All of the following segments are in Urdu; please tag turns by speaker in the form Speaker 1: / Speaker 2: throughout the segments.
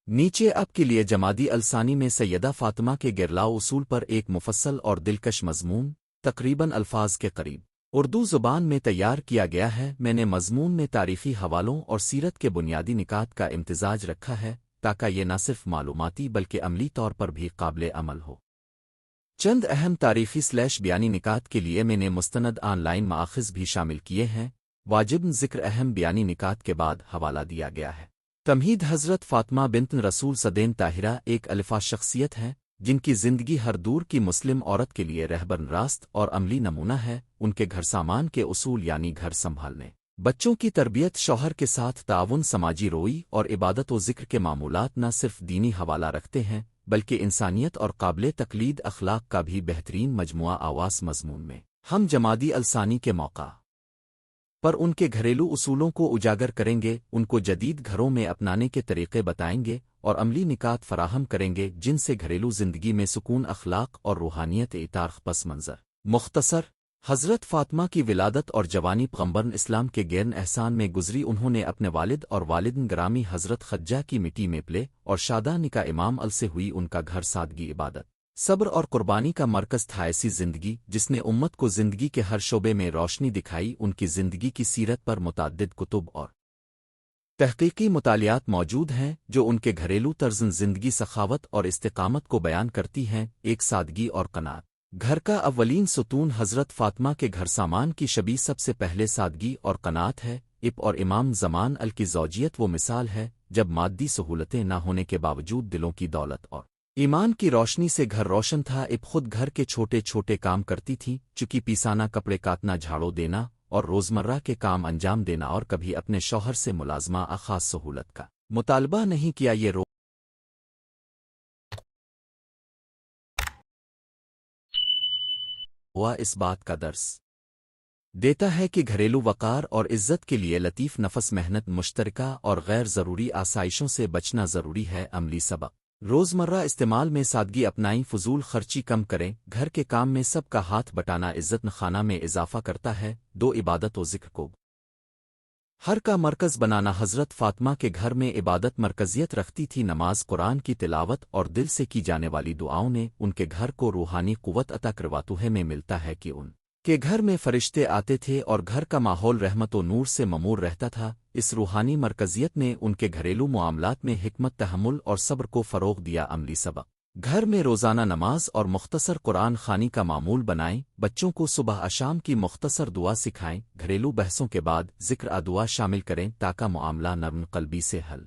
Speaker 1: نیچے اب کے لیے جمادی الثانی میں سیدہ فاطمہ کے گرلاؤ اصول پر ایک مفصل اور دلکش مضمون، تقریباً الفاظ کے قریب، اردو زبان میں تیار کیا گیا ہے۔ میں نے مضمون میں تاریخی حوالوں اور سیرت کے بنیادی نکات کا امتزاج رکھا ہے تاکہ یہ نہ صرف معلوماتی بلکہ عملی طور پر بھی قابل عمل ہو۔ چند اہم تاریخی بیانی نکات کے لیے میں نے مستند آن لائن مآخذ بھی شامل کیے ہیں۔ واجب ذکر اہم بیانی نکات کے بعد حوالہ دیا گیا ہے۔ تمہید: حضرت فاطمہ بنت رسول صدین طاہرہ ایک الفا شخصیت ہے جن کی زندگی ہر دور کی مسلم عورت کے لیے رہبر راست اور عملی نمونہ ہے۔ ان کے گھر سامان کے اصول یعنی گھر سنبھالنے، بچوں کی تربیت، شوہر کے ساتھ تعاون، سماجی روی اور عبادت و ذکر کے معمولات نہ صرف دینی حوالہ رکھتے ہیں بلکہ انسانیت اور قابل تقلید اخلاق کا بھی بہترین مجموعہ آواز مضمون میں ہم جمادی الثانی کے موقع پر ان کے گھریلو اصولوں کو اجاگر کریں گے، ان کو جدید گھروں میں اپنانے کے طریقے بتائیں گے اور عملی نکات فراہم کریں گے جن سے گھریلو زندگی میں سکون، اخلاق اور روحانیت اطار پس منظر۔ مختصر، حضرت فاطمہ کی ولادت اور جوانی پیغمبر اسلام کے گرن احسان میں گزری۔ انہوں نے اپنے والد اور والدین گرامی حضرت خدیجہ کی مٹی میں پلے اور شادہ نکاح امام ال سے ہوئی۔ ان کا گھر سادگی، عبادت، صبر اور قربانی کا مرکز تھا۔ ایسی زندگی جس نے امت کو زندگی کے ہر شعبے میں روشنی دکھائی۔ ان کی زندگی کی سیرت پر متعدد کتب اور تحقیقی مطالعات موجود ہیں جو ان کے گھریلو طرز زندگی، سخاوت اور استقامت کو بیان کرتی ہیں۔ ایک، سادگی اور قناعت۔ گھر کا اولین ستون حضرت فاطمہ کے گھر سامان کی شبیہ سب سے پہلے سادگی اور قناعت ہے۔ اور امام زمان ال کی زوجیت وہ مثال ہے جب مادی سہولتیں نہ ہونے کے باوجود دلوں کی دولت اور ایمان کی روشنی سے گھر روشن تھا۔ خود گھر کے چھوٹے چھوٹے کام کرتی تھیں، چکی پیسانا، کپڑے کاٹنا، جھاڑو دینا اور روزمرہ کے کام انجام دینا، اور کبھی اپنے شوہر سے ملازمہ خاص سہولت کا مطالبہ نہیں کیا۔ یہ ہوا اس بات کا درس دیتا ہے کہ گھریلو وقار اور عزت کے لیے لطیف نفس، محنت، مشترکہ اور غیر ضروری آسائشوں سے بچنا ضروری ہے۔ عملی سبق: روزمرہ استعمال میں سادگی اپنائیں، فضول خرچی کم کریں، گھر کے کام میں سب کا ہاتھ بٹانا عزت خانہ میں اضافہ کرتا ہے۔ عبادت و ذکر کو ہر کا مرکز بنانا۔ حضرت فاطمہ کے گھر میں عبادت مرکزیت رکھتی تھی۔ نماز، قرآن کی تلاوت اور دل سے کی جانے والی دعاؤں نے ان کے گھر کو روحانی قوت عطا کرواتے میں ملتا ہے کہ ان کے گھر میں فرشتے آتے تھے اور گھر کا ماحول رحمت و نور سے ممور رہتا تھا۔ اس روحانی مرکزیت نے ان کے گھریلو معاملات میں حکمت، تحمل اور صبر کو فروغ دیا۔ عملی سبق: گھر میں روزانہ نماز اور مختصر قرآن خوانی کا معمول بنائیں۔ بچوں کو صبح شام کی مختصر دعا سکھائیں۔ گھریلو بحثوں کے بعد ذکر دعا شامل کریں تاکہ معاملہ نرم قلبی سے حل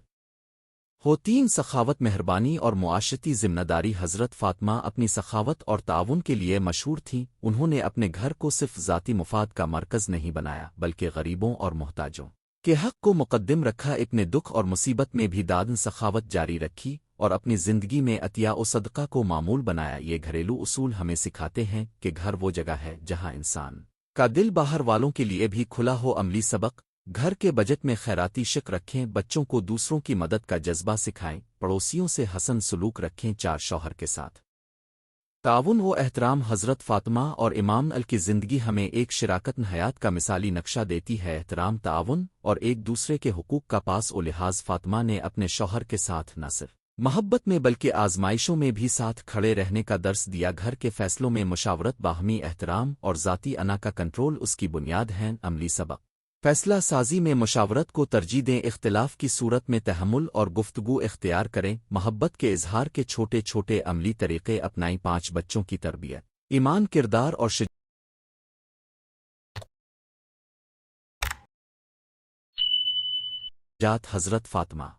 Speaker 1: ہو۔ 3، سخاوت، مہربانی اور معاشرتی ذمہ داری۔ حضرت فاطمہ اپنی سخاوت اور تعاون کے لیے مشہور تھیں۔ انہوں نے اپنے گھر کو صرف ذاتی مفاد کا مرکز نہیں بنایا بلکہ غریبوں اور محتاجوں کے حق کو مقدم رکھا۔ اپنے دکھ اور مصیبت میں بھی دادن سخاوت جاری رکھی اور اپنی زندگی میں عطیہ و صدقہ کو معمول بنایا۔ یہ گھریلو اصول ہمیں سکھاتے ہیں کہ گھر وہ جگہ ہے جہاں انسان کا دل باہر والوں کے لیے بھی کھلا ہو۔ عملی سبق: گھر کے بجٹ میں خیراتی شق رکھیں، بچوں کو دوسروں کی مدد کا جذبہ سکھائیں، پڑوسیوں سے حسن سلوک رکھیں۔ 4، شوہر کے ساتھ تعاون و احترام۔ حضرت فاطمہ اور امام ال کی زندگی ہمیں ایک شراکت حیات کا مثالی نقشہ دیتی ہے۔ احترام، تعاون اور ایک دوسرے کے حقوق کا پاس و لحاظ۔ فاطمہ نے اپنے شوہر کے ساتھ نہ صرف محبت میں بلکہ آزمائشوں میں بھی ساتھ کھڑے رہنے کا درس دیا۔ گھر کے فیصلوں میں مشاورت، باہمی احترام اور ذاتی انا کا کنٹرول اس کی بنیاد ہیں۔ عملی سبق: فیصلہ سازی میں مشاورت کو ترجیح دیں، اختلاف کی صورت میں تحمل اور گفتگو اختیار کریں۔ محبت کے اظہار کے چھوٹے چھوٹے عملی طریقے اپنائیں۔ 5، بچوں کی تربیت، ایمان، کردار اور شجاعت۔ حضرت فاطمہ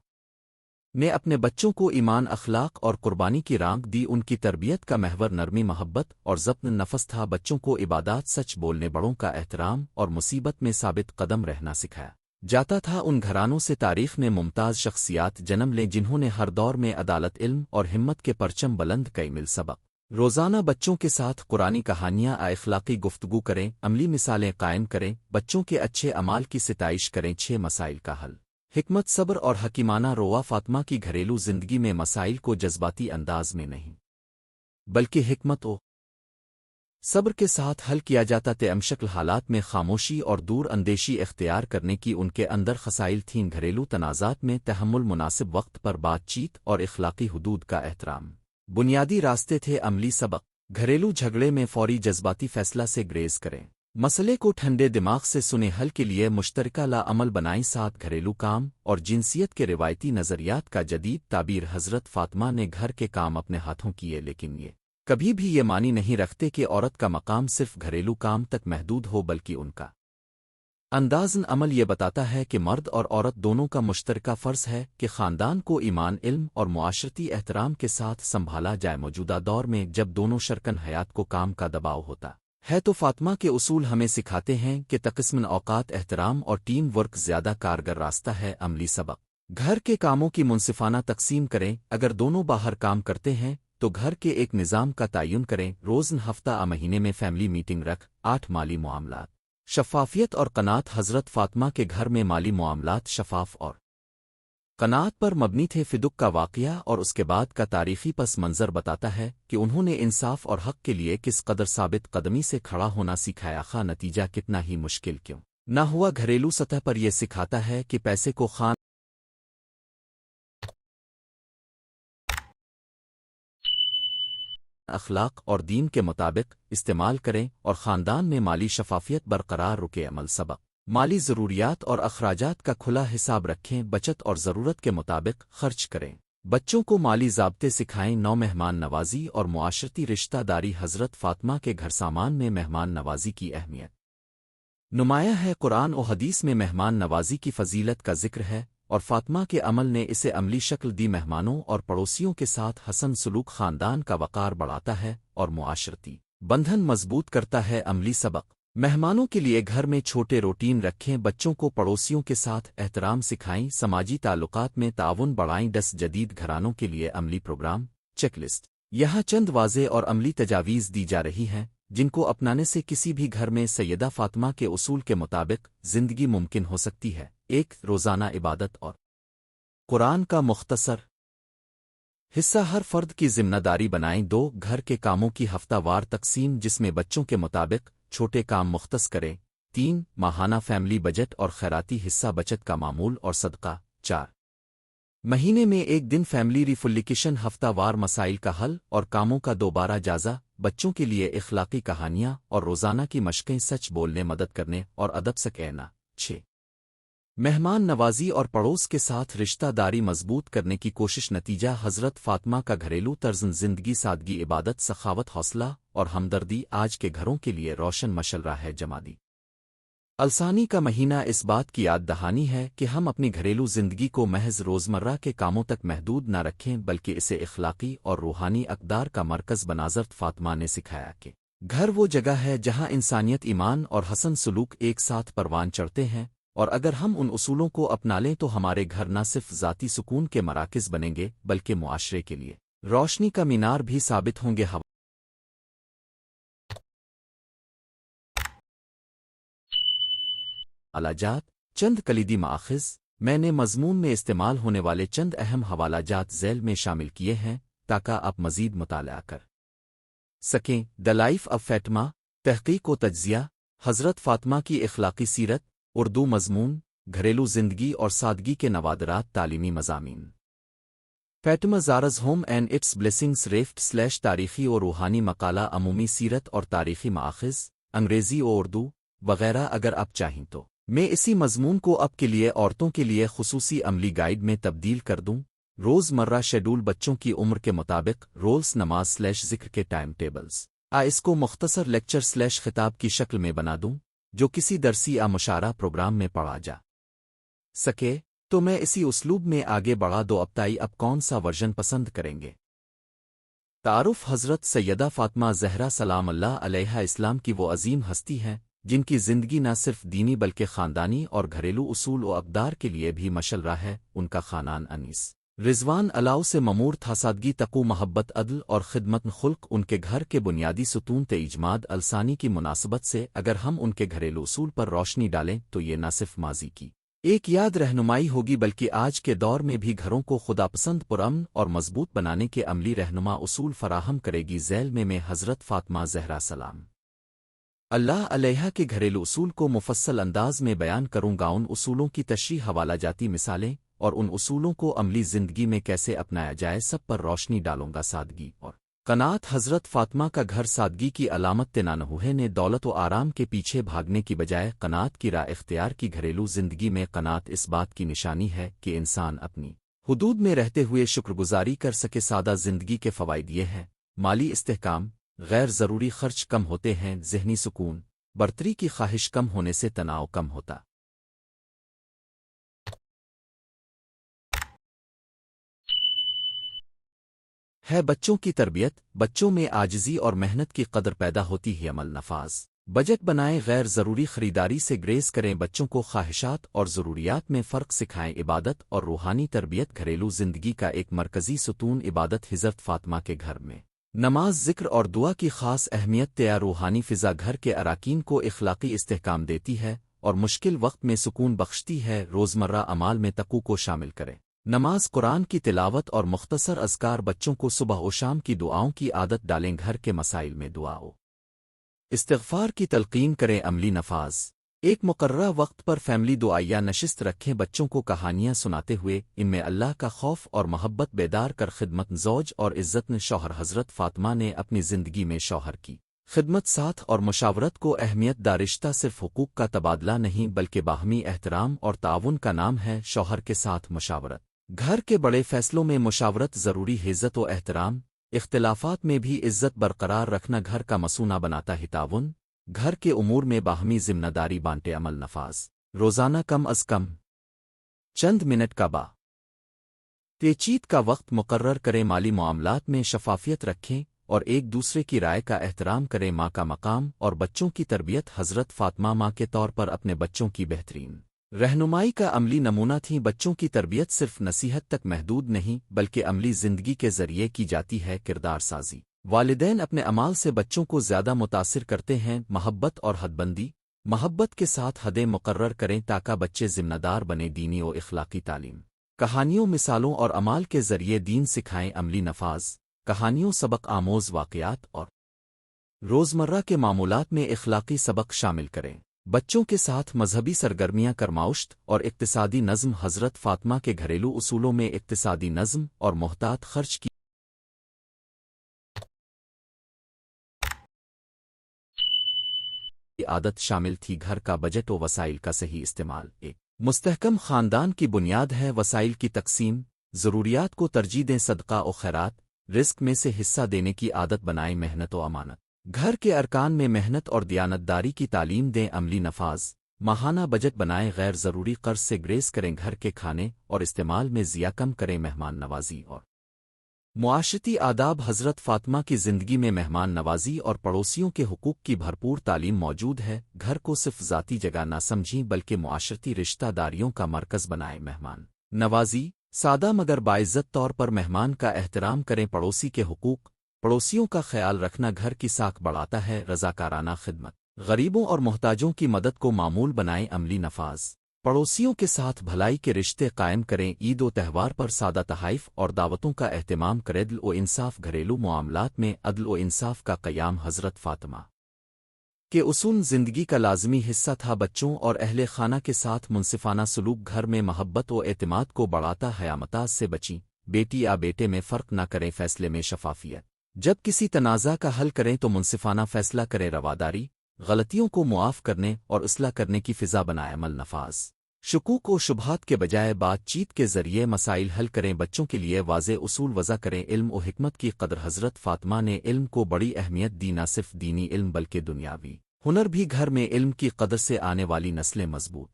Speaker 1: نے اپنے بچوں کو ایمان، اخلاق اور قربانی کی رانک دی۔ ان کی تربیت کا محور نرمی، محبت اور ضبط نفس تھا۔ بچوں کو عبادات، سچ بولنے، بڑوں کا احترام اور مصیبت میں ثابت قدم رہنا سکھایا جاتا تھا۔ ان گھرانوں سے تاریخ میں ممتاز شخصیات جنم لیں جنہوں نے ہر دور میں عدالت، علم اور ہمت کے پرچم بلند کئے۔ مل سبق: روزانہ بچوں کے ساتھ قرآنی کہانیاں اخلاقی گفتگو کریں، عملی مثالیں قائم کریں، بچوں کے اچھے اعمال کی ستائش کریں۔ 6 مسائل کا حل۔ حکمت، صبر اور حکیمانہ رویہ۔ فاطمہ کی گھریلو زندگی میں مسائل کو جذباتی انداز میں نہیں بلکہ حکمت و صبر کے ساتھ حل کیا جاتا تھے۔ شکل حالات میں خاموشی اور دور اندیشی اختیار کرنے کی ان کے اندر خصائل تھیں۔ گھریلو تنازعات میں تحمل، مناسب وقت پر بات چیت اور اخلاقی حدود کا احترام بنیادی راستے تھے۔ عملی سبق: گھریلو جھگڑے میں فوری جذباتی فیصلہ سے گریز کریں، مسئلے کو ٹھنڈے دماغ سے سنیں، حل کے لیے مشترکہ لا عمل بنائیں۔ ساتھ گھریلو کام اور جنسیت کے روایتی نظریات کا جدید تعبیر۔ حضرت فاطمہ نے گھر کے کام اپنے ہاتھوں کیے، لیکن یہ کبھی بھی یہ معنی نہیں رکھتے کہ عورت کا مقام صرف گھریلو کام تک محدود ہو، بلکہ ان کا اندازن عمل یہ بتاتا ہے کہ مرد اور عورت دونوں کا مشترکہ فرض ہے کہ خاندان کو ایمان، علم اور معاشرتی احترام کے ساتھ سنبھالا جائے۔ موجودہ دور میں جب دونوں شرکن حیات کو کام کا دباؤ ہوتا ہے تو فاطمہ کے اصول ہمیں سکھاتے ہیں کہ تقسیم اوقات، احترام اور ٹیم ورک زیادہ کارگر راستہ ہے۔ عملی سبق: گھر کے کاموں کی منصفانہ تقسیم کریں۔ اگر دونوں باہر کام کرتے ہیں تو گھر کے ایک نظام کا تعین کریں، روزن، ہفتہ مہینے میں فیملی میٹنگ رکھ۔ 8 مالی معاملات، شفافیت اور قناعت۔ حضرت فاطمہ کے گھر میں مالی معاملات شفاف اور قناعت پر مبنی تھے۔ فدق کا واقعہ اور اس کے بعد کا تاریخی پس منظر بتاتا ہے کہ انہوں نے انصاف اور حق کے لیے کس قدر ثابت قدمی سے کھڑا ہونا سکھایا، خواہ نتیجہ کتنا ہی مشکل کیوں نہ ہوا۔ گھریلو سطح پر یہ سکھاتا ہے کہ پیسے کو اخلاق اور دین کے مطابق استعمال کریں اور خاندان میں مالی شفافیت برقرار رکے۔ عمل سبق: مالی ضروریات اور اخراجات کا کھلا حساب رکھیں، بچت اور ضرورت کے مطابق خرچ کریں، بچوں کو مالی ضابطے سکھائیں۔ 9 مہمان نوازی اور معاشرتی رشتہ داری۔ حضرت فاطمہ کے گھر سامان میں مہمان نوازی کی اہمیت نمایاں ہے۔ قرآن و حدیث میں مہمان نوازی کی فضیلت کا ذکر ہے اور فاطمہ کے عمل نے اسے عملی شکل دی۔ مہمانوں اور پڑوسیوں کے ساتھ حسن سلوک خاندان کا وقار بڑھاتا ہے اور معاشرتی بندھن مضبوط کرتا ہے۔ عملی سبق: مہمانوں کے لیے گھر میں چھوٹے روٹین رکھیں، بچوں کو پڑوسیوں کے ساتھ احترام سکھائیں، سماجی تعلقات میں تعاون بڑھائیں۔ 10 جدید گھرانوں کے لیے عملی پروگرام چیک لسٹ۔ یہاں چند واضح اور عملی تجاویز دی جا رہی ہیں جن کو اپنانے سے کسی بھی گھر میں سیدہ فاطمہ کے اصول کے مطابق زندگی ممکن ہو سکتی ہے۔ 1. روزانہ عبادت اور قرآن کا مختصر حصہ ہر فرد کی ذمہ داری بنائیں۔ 2. گھر کے کاموں کی ہفتہ وار تقسیم جس میں بچوں کے مطابق چھوٹے کام مختص کریں۔ 3. ماہانہ فیملی بجٹ اور خیراتی حصہ بچت کا معمول اور صدقہ۔ 4. مہینے میں ایک دن فیملی ریفلیکیشن، ہفتہ وار مسائل کا حل اور کاموں کا دوبارہ جائزہ۔ بچوں کے لیے اخلاقی کہانیاں اور روزانہ کی مشقیں، سچ بولنے، مدد کرنے اور ادب سے کہنا۔ 6. مہمان نوازی اور پڑوس کے ساتھ رشتہ داری مضبوط کرنے کی کوشش۔ نتیجہ: حضرت فاطمہ کا گھریلو طرز زندگی سادگی، عبادت، سخاوت، حوصلہ اور ہمدردی آج کے گھروں کے لیے روشن مشعلہ ہے۔ جمادی الثانی کا مہینہ اس بات کی یاد دہانی ہے کہ ہم اپنی گھریلو زندگی کو محض روزمرہ کے کاموں تک محدود نہ رکھیں بلکہ اسے اخلاقی اور روحانی اقدار کا مرکز بنا۔ حضرت فاطمہ نے سکھایا کہ گھر وہ جگہ ہے جہاں انسانیت، ایمان اور حسن سلوک ایک ساتھ پروان چڑھتے ہیں، اور اگر ہم ان اصولوں کو اپنا لیں تو ہمارے گھر نہ صرف ذاتی سکون کے مراکز بنیں گے بلکہ معاشرے کے لیے روشنی کا مینار بھی ثابت ہوں گے۔ حوالہ جات: چند کلیدی مآخذ میں نے مضمون میں استعمال ہونے والے چند اہم حوالہ جات ذیل میں شامل کیے ہیں تاکہ آپ مزید مطالعہ کر سکیں۔ دی لائف آف فاطمہ، تحقیق و تجزیہ، حضرت فاطمہ کی اخلاقی سیرت، اردو مضمون، گھریلو زندگی اور سادگی کے نوادرات، تعلیمی مضامین۔ فاطمہ زارز ہوم اینڈ اٹس بلیسنگز ریفٹ / تاریخی و روحانی مقالہ، عمومی سیرت اور تاریخی مآخذ، انگریزی و اردو وغیرہ۔ اگر آپ چاہیں تو میں اسی مضمون کو آپ کے لیے عورتوں کے لیے خصوصی عملی گائیڈ میں تبدیل کر دوں۔ روز مرہ شیڈول، بچوں کی عمر کے مطابق رولز، نماز / ذکر کے ٹائم ٹیبلز۔ اس کو مختصر لیکچر / خطاب کی شکل میں بنا دوں جو کسی درسی مشاعرہ پروگرام میں پڑھا جا سکے، تو میں اسی اسلوب میں آگے بڑھا دو۔ ابتائی اب کون سا ورژن پسند کریں گے؟ تعارف: حضرت سیدہ فاطمہ زہرا سلام اللہ علیہا اسلام کی وہ عظیم ہستی ہیں جن کی زندگی نہ صرف دینی بلکہ خاندانی اور گھریلو اصول و اقدار کے لیے بھی مشعل راہ ہے۔ ان کا خاندان انیس رضوان علاؤ سے ممور تھا سادگی تقو محبت عدل اور خدمت خلق ان کے گھر کے بنیادی ستون تھے اجماد السانی کی مناسبت سے اگر ہم ان کے گھریلو اصول پر روشنی ڈالیں تو یہ نہ صرف ماضی کی ایک یاد رہنمائی ہوگی بلکہ آج کے دور میں بھی گھروں کو خدا پسند پرامن اور مضبوط بنانے کے عملی رہنما اصول فراہم کرے گی ذیل میں حضرت فاطمہ زہرا سلام اللہ علیہا کے گھریلو اصول کو مفصل انداز میں بیان کروں گا ان اصولوں کی تشریح حوالہ جاتی مثالیں اور ان اصولوں کو عملی زندگی میں کیسے اپنایا جائے سب پر روشنی ڈالوں گا سادگی اور قناعت حضرت فاطمہ کا گھر سادگی کی علامت تنانوہ نے دولت و آرام کے پیچھے بھاگنے کی بجائے قناعت کی راہ اختیار کی گھریلو زندگی میں قناعت اس بات کی نشانی ہے کہ انسان اپنی حدود میں رہتے ہوئے شکرگزاری کر سکے سادہ زندگی کے فوائد یہ ہیں مالی استحکام غیر ضروری خرچ کم ہوتے ہیں ذہنی سکون برتری کی خواہش کم ہونے سے تناؤ کم ہوتا ہے بچوں کی تربیت بچوں میں عاجزی اور محنت کی قدر پیدا ہوتی ہے عمل نفاذ بجٹ بنائیں غیر ضروری خریداری سے گریز کریں بچوں کو خواہشات اور ضروریات میں فرق سکھائیں عبادت اور روحانی تربیت گھریلو زندگی کا ایک مرکزی ستون عبادت حضرت فاطمہ کے گھر میں نماز ذکر اور دعا کی خاص اہمیت تیا روحانی فضا گھر کے اراکین کو اخلاقی استحکام دیتی ہے اور مشکل وقت میں سکون بخشتی ہے روزمرہ اعمال میں تقوی کو شامل کریں نماز قرآن کی تلاوت اور مختصر اذکار بچوں کو صبح و شام کی دعاؤں کی عادت ڈالیں گھر کے مسائل میں دعا و استغفار کی تلقین کریں عملی نفاذ ایک مقررہ وقت پر فیملی دعائیہ نشست رکھیں بچوں کو کہانیاں سناتے ہوئے ان میں اللہ کا خوف اور محبت بیدار کر خدمت زوج اور عزت شوہر حضرت فاطمہ نے اپنی زندگی میں شوہر کی خدمت ساتھ اور مشاورت کو اہمیت دارشتہ صرف حقوق کا تبادلہ نہیں بلکہ باہمی احترام اور تعاون کا نام ہے شوہر کے ساتھ مشاورت گھر کے بڑے فیصلوں میں مشاورت ضروری ہے عزت و احترام اختلافات میں بھی عزت برقرار رکھنا گھر کا مسونہ بناتا ہے تعاون گھر کے امور میں باہمی ذمہ داری بانٹے عمل نفاذ روزانہ کم از کم چند منٹ کا تیچیت کا وقت مقرر کریں مالی معاملات میں شفافیت رکھیں اور ایک دوسرے کی رائے کا احترام کریں ماں کا مقام اور بچوں کی تربیت حضرت فاطمہ ماں کے طور پر اپنے بچوں کی بہترین رہنمائی کا عملی نمونہ تھی بچوں کی تربیت صرف نصیحت تک محدود نہیں بلکہ عملی زندگی کے ذریعے کی جاتی ہے کردار سازی والدین اپنے اعمال سے بچوں کو زیادہ متاثر کرتے ہیں محبت اور حد بندی محبت کے ساتھ حدیں مقرر کریں تاکہ بچے ذمہ دار بنے دینی و اخلاقی تعلیم کہانیوں مثالوں اور اعمال کے ذریعے دین سکھائیں عملی نفاذ کہانیوں سبق آموز واقعات اور روزمرہ کے معمولات میں اخلاقی سبق شامل کریں بچوں کے ساتھ مذہبی سرگرمیاں کرماشت اور اقتصادی نظم حضرت فاطمہ کے گھریلو اصولوں میں اقتصادی نظم اور محتاط خرچ کی عادت شامل تھی گھر کا بجٹ و وسائل کا صحیح استعمال ایک مستحکم خاندان کی بنیاد ہے وسائل کی تقسیم ضروریات کو ترجیح دیں صدقہ و خیرات رزق میں سے حصہ دینے کی عادت بنائیں محنت و امانت گھر کے ارکان میں محنت اور دیانتداری کی تعلیم دیں عملی نفاذ ماہانہ بجٹ بنائیں غیر ضروری قرض سے گریز کریں گھر کے کھانے اور استعمال میں ضیاع کم کریں مہمان نوازی اور معاشرتی آداب حضرت فاطمہ کی زندگی میں مہمان نوازی اور پڑوسیوں کے حقوق کی بھرپور تعلیم موجود ہے گھر کو صرف ذاتی جگہ نہ سمجھیں بلکہ معاشرتی رشتہ داریوں کا مرکز بنائیں مہمان نوازی سادہ مگر باعزت طور پر مہمان کا احترام کریں پڑوسی کے حقوق پڑوسیوں کا خیال رکھنا گھر کی ساکھ بڑھاتا ہے رضاکارانہ خدمت غریبوں اور محتاجوں کی مدد کو معمول بنائیں عملی نفاذ پڑوسیوں کے ساتھ بھلائی کے رشتے قائم کریں عید و تہوار پر سادہ تحائف اور دعوتوں کا اہتمام کریں عدل و انصاف گھریلو معاملات میں عدل و انصاف کا قیام حضرت فاطمہ کے اصول زندگی کا لازمی حصہ تھا بچوں اور اہل خانہ کے ساتھ منصفانہ سلوک گھر میں محبت و اعتماد کو بڑھاتا حیامتاز سے بچیں بیٹی یا بیٹے میں فرق نہ کریں فیصلے میں شفافیت جب کسی تنازع کا حل کریں تو منصفانہ فیصلہ کریں رواداری غلطیوں کو معاف کرنے اور اصلاح کرنے کی فضا بنائے عمل نفاذ شکوک و شبہات کے بجائے بات چیت کے ذریعے مسائل حل کریں بچوں کے لیے واضح اصول وضع کریں علم و حکمت کی قدر حضرت فاطمہ نے علم کو بڑی اہمیت دی نہ صرف دینی علم بلکہ دنیاوی ہنر بھی گھر میں علم کی قدر سے آنے والی نسلیں مضبوط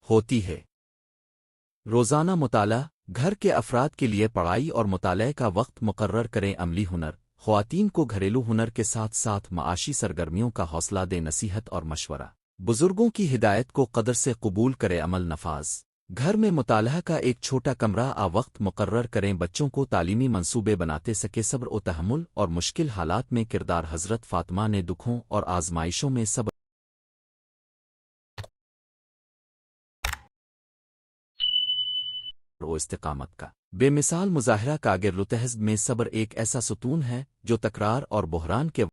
Speaker 1: ہوتی ہے روزانہ مطالعہ گھر کے افراد کے لیے پڑھائی اور مطالعے کا وقت مقرر کریں عملی ہنر خواتین کو گھریلو ہنر کے ساتھ ساتھ معاشی سرگرمیوں کا حوصلہ دیں نصیحت اور مشورہ بزرگوں کی ہدایت کو قدر سے قبول کرے عمل نفاذ گھر میں مطالعہ کا ایک چھوٹا کمرہ وقت مقرر کریں بچوں کو تعلیمی منصوبے بناتے سکے صبر و تحمل اور مشکل حالات میں کردار حضرت فاطمہ نے دکھوں اور آزمائشوں میں صبر و استقامت کا بے مثال مظاہرہ کاگر لتحزب میں صبر ایک ایسا ستون ہے جو تکرار اور بحران کے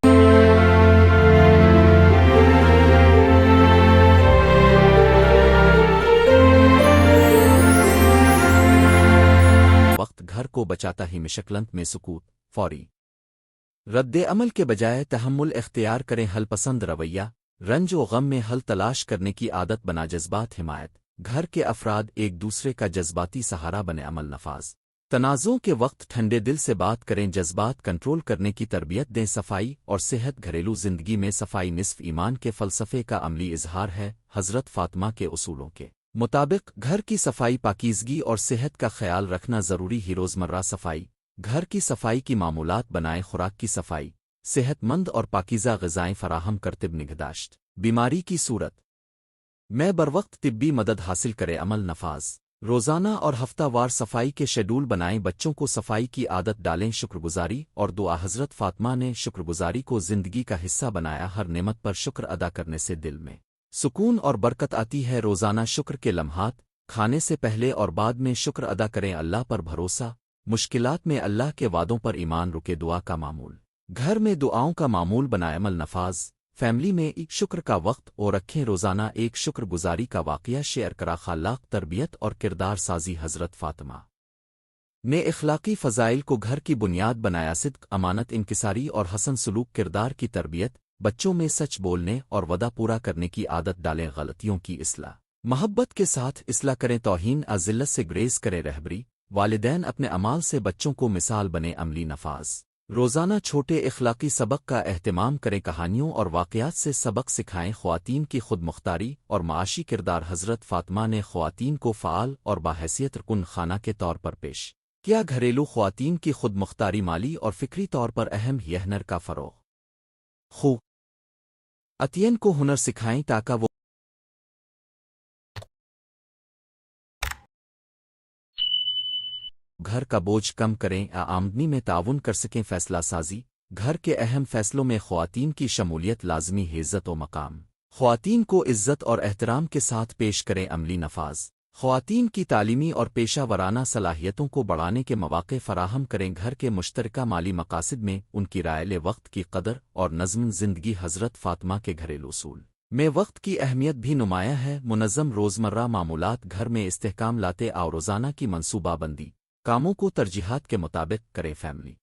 Speaker 1: وقت گھر کو بچاتا ہی مشکلنت میں سکوت فوری رد عمل کے بجائے تحمل اختیار کریں حل پسند رویہ رنج و غم میں حل تلاش کرنے کی عادت بنا جذبات حمایت گھر کے افراد ایک دوسرے کا جذباتی سہارا بنے عمل نفاذ تنازعوں کے وقت ٹھنڈے دل سے بات کریں جذبات کنٹرول کرنے کی تربیت دیں صفائی اور صحت گھریلو زندگی میں صفائی نصف ایمان کے فلسفے کا عملی اظہار ہے حضرت فاطمہ کے اصولوں کے مطابق گھر کی صفائی پاکیزگی اور صحت کا خیال رکھنا ضروری ہی روزمرہ صفائی گھر کی صفائی کی معمولات بنائیں خوراک کی صفائی صحت مند اور پاکیزہ غذائیں فراہم کرتب نگہداشت بیماری کی صورت میں بروقت طبی مدد حاصل کرے عمل نفاذ روزانہ اور ہفتہ وار صفائی کے شیڈول بنائیں بچوں کو صفائی کی عادت ڈالیں شکرگزاری اور دعا حضرت فاطمہ نے شکرگزاری کو زندگی کا حصہ بنایا ہر نعمت پر شکر ادا کرنے سے دل میں سکون اور برکت آتی ہے روزانہ شکر کے لمحات کھانے سے پہلے اور بعد میں شکر ادا کریں اللہ پر بھروسہ مشکلات میں اللہ کے وعدوں پر ایمان رکے دعا کا معمول گھر میں دعاؤں کا معمول بنائے عمل نفاذ فیملی میں ایک شکر کا وقت اور رکھیں روزانہ ایک شکر گزاری کا واقعہ شیئر کرا خلاق تربیت اور کردار سازی حضرت فاطمہ نے اخلاقی فضائل کو گھر کی بنیاد بنایا صدق امانت انکساری اور حسن سلوک کردار کی تربیت بچوں میں سچ بولنے اور وعدہ پورا کرنے کی عادت ڈالیں غلطیوں کی اصلاح محبت کے ساتھ اصلاح کریں توہین ذلت سے گریز کریں رہبری والدین اپنے اعمال سے بچوں کو مثال بنے عملی نفاذ روزانہ چھوٹے اخلاقی سبق کا اہتمام کریں کہانیوں اور واقعات سے سبق سکھائیں خواتین کی خود مختاری اور معاشی کردار حضرت فاطمہ نے خواتین کو فعال اور باحیثیت رکن خانہ کے طور پر پیش کیا گھریلو خواتین کی خود مختاری مالی اور فکری طور پر اہم یہ ہنر کا فروغ عطین کو ہنر سکھائیں تاکہ وہ گھر کا بوجھ کم کریں یا آمدنی میں تعاون کر سکیں فیصلہ سازی گھر کے اہم فیصلوں میں خواتین کی شمولیت لازمی ہے عزت و مقام خواتین کو عزت اور احترام کے ساتھ پیش کریں عملی نفاذ خواتین کی تعلیمی اور پیشہ ورانہ صلاحیتوں کو بڑھانے کے مواقع فراہم کریں گھر کے مشترکہ مالی مقاصد میں ان کی رائے وقت کی قدر اور نظم زندگی حضرت فاطمہ کے گھریلو اصول میں وقت کی اہمیت بھی نمایاں ہے منظم روزمرہ معمولات گھر میں استحکام لاتے اور روزانہ کی منصوبہ بندی کاموں کو ترجیحات کے مطابق کریں فیملی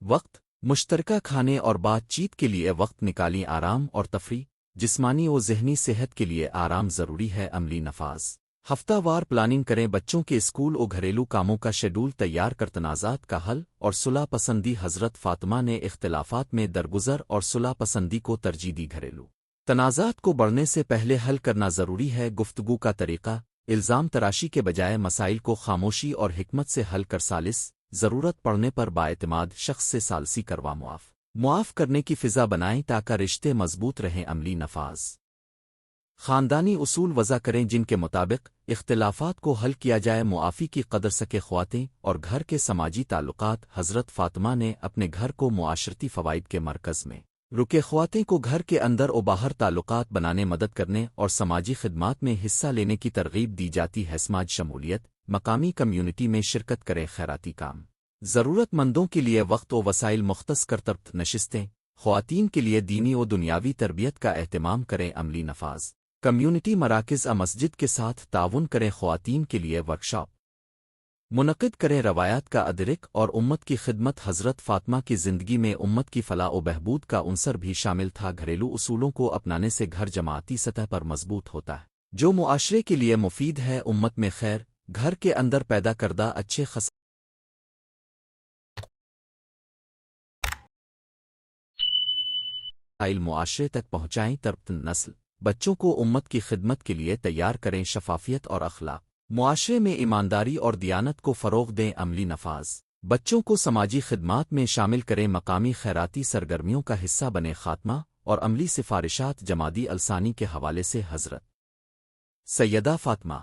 Speaker 1: وقت مشترکہ کھانے اور بات چیت کے لیے وقت نکالیں آرام اور تفریح جسمانی و ذہنی صحت کے لیے آرام ضروری ہے عملی نفاذ ہفتہ وار پلاننگ کریں بچوں کے اسکول و گھریلو کاموں کا شیڈول تیار کر تنازعات کا حل اور صلح پسندی حضرت فاطمہ نے اختلافات میں درگزر اور صلح پسندی کو ترجیح دی گھریلو تنازعات کو بڑھنے سے پہلے حل کرنا ضروری ہے گفتگو کا طریقہ الزام تراشی کے بجائے مسائل کو خاموشی اور حکمت سے حل کر سالس ضرورت پڑنے پر باعتماد شخص سے ثالثی کروا معاف کرنے کی فضا بنائیں تاکہ رشتے مضبوط رہیں عملی نفاذ خاندانی اصول وضع کریں جن کے مطابق اختلافات کو حل کیا جائے معافی کی قدر سکے خواتین اور گھر کے سماجی تعلقات حضرت فاطمہ نے اپنے گھر کو معاشرتی فوائد کے مرکز میں رکے خواتین کو گھر کے اندر و باہر تعلقات بنانے مدد کرنے اور سماجی خدمات میں حصہ لینے کی ترغیب دی جاتی ہے سماج شمولیت مقامی کمیونٹی میں شرکت کریں خیراتی کام ضرورت مندوں کے لیے وقت و وسائل مختص کر تربت نشستیں خواتین کے لیے دینی و دنیاوی تربیت کا اہتمام کریں عملی نفاذ کمیونٹی مراکز مسجد کے ساتھ تعاون کریں خواتین کے لیے ورکشاپ منعقد کریں روایات کا ادرک اور امت کی خدمت حضرت فاطمہ کی زندگی میں امت کی فلاح و بہبود کا عنصر بھی شامل تھا گھریلو اصولوں کو اپنانے سے گھر جماعتی سطح پر مضبوط ہوتا ہے جو معاشرے کے لیے مفید ہے امت میں خیر گھر کے اندر پیدا کردہ اچھے خصائل معاشرے تک پہنچائیں تربت نسل بچوں کو امت کی خدمت کے لیے تیار کریں شفافیت اور اخلاق معاشرے میں ایمانداری اور دیانت کو فروغ دیں عملی نفاذ بچوں کو سماجی خدمات میں شامل کریں مقامی خیراتی سرگرمیوں کا حصہ بنے خاتمہ اور عملی سفارشات جمادی الثانی کے حوالے سے حضرت سیدہ فاطمہ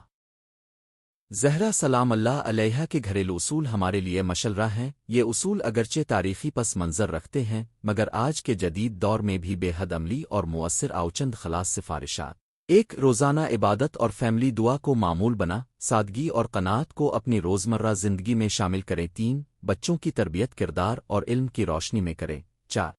Speaker 1: زہرا سلام اللہ علیہا کے گھریلو اصول ہمارے لیے مشلرہ ہیں۔ یہ اصول اگرچہ تاریخی پس منظر رکھتے ہیں مگر آج کے جدید دور میں بھی بے حد عملی اور مؤثر چند خلاص سفارشات۔ ایک روزانہ عبادت اور فیملی دعا کو معمول بنا، سادگی اور قناعت کو اپنی روزمرہ زندگی میں شامل کریں۔ 3 بچوں کی تربیت کردار اور علم کی روشنی میں کریں۔ 4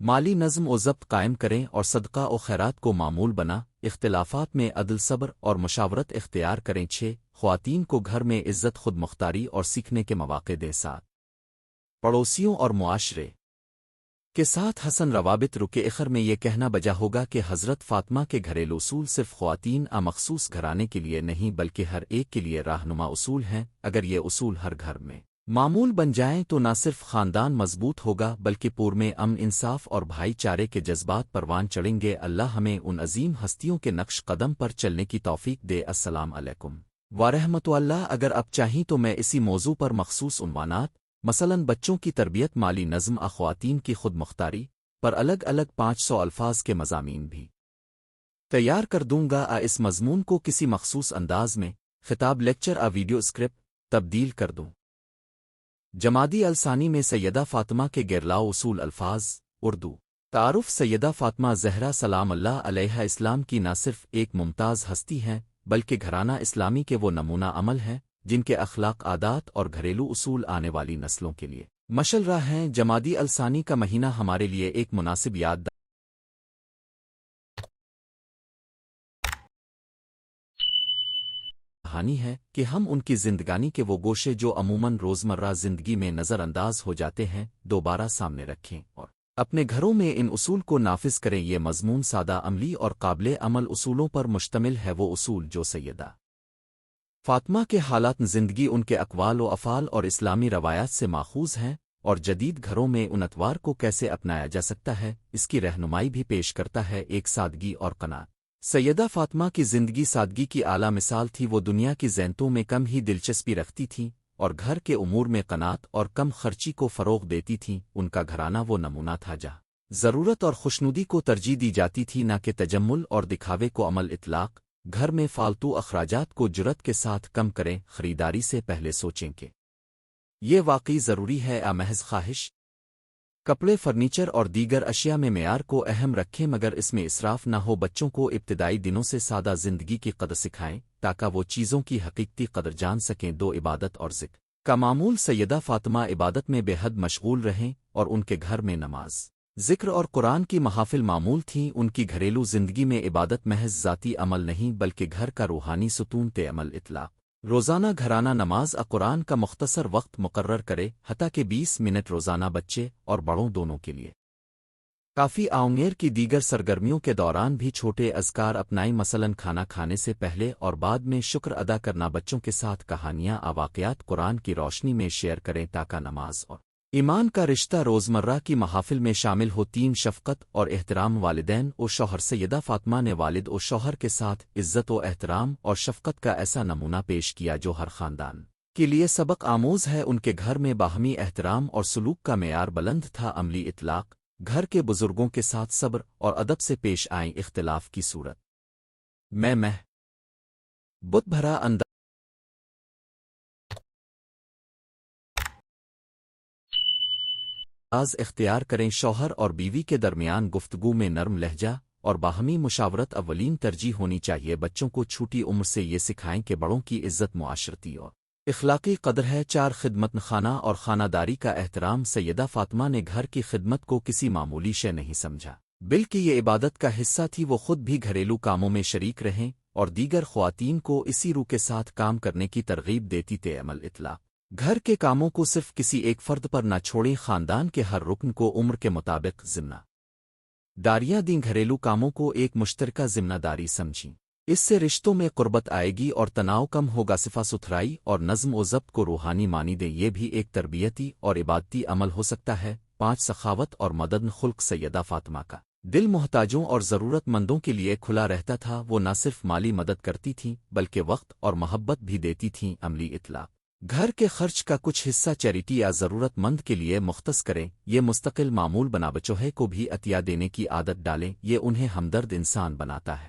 Speaker 1: مالی نظم و ضبط قائم کریں اور صدقہ و خیرات کو معمول بنا، اختلافات میں عدل صبر اور مشاورت اختیار کریں۔ 6 خواتین کو گھر میں عزت خود مختاری اور سیکھنے کے مواقع دیں۔ 7 پڑوسیوں اور معاشرے کے ساتھ حسن روابط رکے۔ اخر میں یہ کہنا بجا ہوگا کہ حضرت فاطمہ کے گھریلو اصول صرف خواتین مخصوص گھرانے کے لیے نہیں بلکہ ہر ایک کے لیے رہنما اصول ہیں۔ اگر یہ اصول ہر گھر میں معمول بن جائیں تو نہ صرف خاندان مضبوط ہوگا بلکہ پور میں امن، انصاف اور بھائی چارے کے جذبات پروان چڑھیں گے۔ اللہ ہمیں ان عظیم ہستیوں کے نقش قدم پر چلنے کی توفیق دے۔ السلام علیکم ورحمۃ اللہ۔ اگر اب چاہیں تو میں اسی موضوع پر مخصوص عنوانات مثلاً بچوں کی تربیت، مالی نظم، خواتین کی خود مختاری پر الگ الگ 500 الفاظ کے مضامین بھی تیار کر دوں گا۔ اس مضمون کو کسی مخصوص انداز میں خطاب، لیکچر، ویڈیو اسکرپٹ تبدیل کر دوں۔ جمادی الثانی میں سیدہ فاطمہ کے گرلاؤ اصول الفاظ اردو تعارف۔ سیدہ فاطمہ زہرا سلام اللہ علیہا اسلام کی نہ صرف ایک ممتاز ہستی ہیں بلکہ گھرانہ اسلامی کے وہ نمونہ عمل ہیں جن کے اخلاق، عادات اور گھریلو اصول آنے والی نسلوں کے لیے مشل راہ ہیں۔ جمادی الثانی کا مہینہ ہمارے لیے ایک مناسب یاد دہانی ہے کہ ہم ان کی زندگانی کے وہ گوشے جو عموماً روزمرہ زندگی میں نظر انداز ہو جاتے ہیں دوبارہ سامنے رکھیں اور اپنے گھروں میں ان اصول کو نافذ کریں۔ یہ مضمون سادہ، عملی اور قابل عمل اصولوں پر مشتمل ہے، وہ اصول جو سیدہ فاطمہ کے حالات زندگی، ان کے اقوال و افعال اور اسلامی روایات سے ماخوذ ہیں اور جدید گھروں میں ان اطوار کو کیسے اپنایا جا سکتا ہے اس کی رہنمائی بھی پیش کرتا ہے۔ ایک سادگی اور قناعت۔ سیدہ فاطمہ کی زندگی سادگی کی اعلیٰ مثال تھی۔ وہ دنیا کی زینتوں میں کم ہی دلچسپی رکھتی تھیں اور گھر کے امور میں قناعت اور کم خرچی کو فروغ دیتی تھیں۔ ان کا گھرانہ وہ نمونہ تھا جہاں ضرورت اور خوشنودی کو ترجیح دی جاتی تھی، نہ کہ تجمل اور دکھاوے کو عمل اطلاق۔ گھر میں فالتو اخراجات کو جرات کے ساتھ کم کریں، خریداری سے پہلے سوچیں کہ یہ واقعی ضروری ہے یا محض خواہش۔ کپڑے، فرنیچر اور دیگر اشیاء میں معیار کو اہم رکھیں مگر اس میں اسراف نہ ہو۔ بچوں کو ابتدائی دنوں سے سادہ زندگی کی قدر سکھائیں تاکہ وہ چیزوں کی حقیقی قدر جان سکیں۔ 2 عبادت اور ذکر کا معمول۔ سیدہ فاطمہ عبادت میں بے حد مشغول رہیں اور ان کے گھر میں نماز، ذکر اور قرآن کی محافل معمول تھیں۔ ان کی گھریلو زندگی میں عبادت محض ذاتی عمل نہیں بلکہ گھر کا روحانی ستون تے عمل اطلاق۔ روزانہ گھرانہ نماز قرآن کا مختصر وقت مقرر کرے، حتیٰ کہ 20 منٹ روزانہ بچے اور بڑوں دونوں کے لیے کافی۔ آؤنگیر کی دیگر سرگرمیوں کے دوران بھی چھوٹے اذکار اپنائیں، مثلاً کھانا کھانے سے پہلے اور بعد میں شکر ادا کرنا۔ بچوں کے ساتھ کہانیاں، واقعات قرآن کی روشنی میں شیئر کریں تاکہ نماز اور ایمان کا رشتہ روزمرہ کی محافل میں شامل ہو۔ 3 شفقت اور احترام۔ والدین و شوہر۔ سیدہ فاطمہ نے والد و شوہر کے ساتھ عزت و احترام اور شفقت کا ایسا نمونہ پیش کیا جو ہر خاندان کے لیے سبق آموز ہے۔ ان کے گھر میں باہمی احترام اور سلوک کا معیار بلند تھا۔ عملی اطلاق۔ گھر کے بزرگوں کے ساتھ صبر اور ادب سے پیش آئیں، اختلاف کی صورت میں بت بھرا انداز اختیار کریں۔ شوہر اور بیوی کے درمیان گفتگو میں نرم لہجہ اور باہمی مشاورت اولین ترجیح ہونی چاہیے۔ بچوں کو چھوٹی عمر سے یہ سکھائیں کہ بڑوں کی عزت معاشرتی اور اخلاقی قدر ہے۔ 4 خدمت خانہ اور خانہ داری کا احترام۔ سیدہ فاطمہ نے گھر کی خدمت کو کسی معمولی شے نہیں سمجھا بلکہ یہ عبادت کا حصہ تھی۔ وہ خود بھی گھریلو کاموں میں شریک رہیں اور دیگر خواتین کو اسی روح کے ساتھ کام کرنے کی ترغیب دیتی تھے۔ عمل اطلاق۔ گھر کے کاموں کو صرف کسی ایک فرد پر نہ چھوڑیں، خاندان کے ہر رکن کو عمر کے مطابق ذمہ داریاں دیں۔ گھریلو کاموں کو ایک مشترکہ ذمہ داری سمجھیں، اس سے رشتوں میں قربت آئے گی اور تناؤ کم ہوگا۔ صفا ستھرائی اور نظم و ضبط کو روحانی معنی دیں، یہ بھی ایک تربیتی اور عبادتی عمل ہو سکتا ہے۔ 5 سخاوت اور مدد خلق۔ سیدہ فاطمہ کا دل محتاجوں اور ضرورت مندوں کے لیے کھلا رہتا تھا۔ وہ نہ صرف مالی مدد کرتی تھیں بلکہ وقت اور محبت بھی دیتی تھیں۔ عملی اطلاق۔ گھر کے خرچ کا کچھ حصہ چیریٹی یا ضرورت مند کے لیے مختص کریں، یہ مستقل معمول بنا۔ بچوہے کو بھی عطیہ دینے کی عادت ڈالیں، یہ انہیں ہمدرد انسان بناتا ہے۔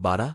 Speaker 1: 12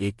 Speaker 1: 1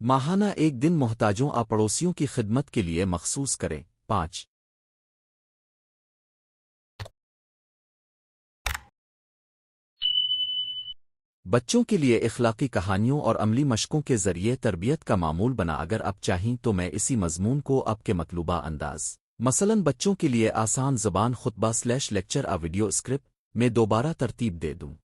Speaker 1: ماہانہ ایک دن محتاجوں اور پڑوسیوں کی خدمت کے لیے مخصوص کریں 5 بچوں کے لیے اخلاقی کہانیوں اور عملی مشقوں کے ذریعے تربیت کا معمول بنا اگر آپ چاہیں تو میں اسی مضمون کو آپ کے مطلوبہ انداز مثلاً بچوں کے لیے آسان زبان خطبہ / لیکچر ویڈیو اسکرپٹ میں دوبارہ ترتیب دے دوں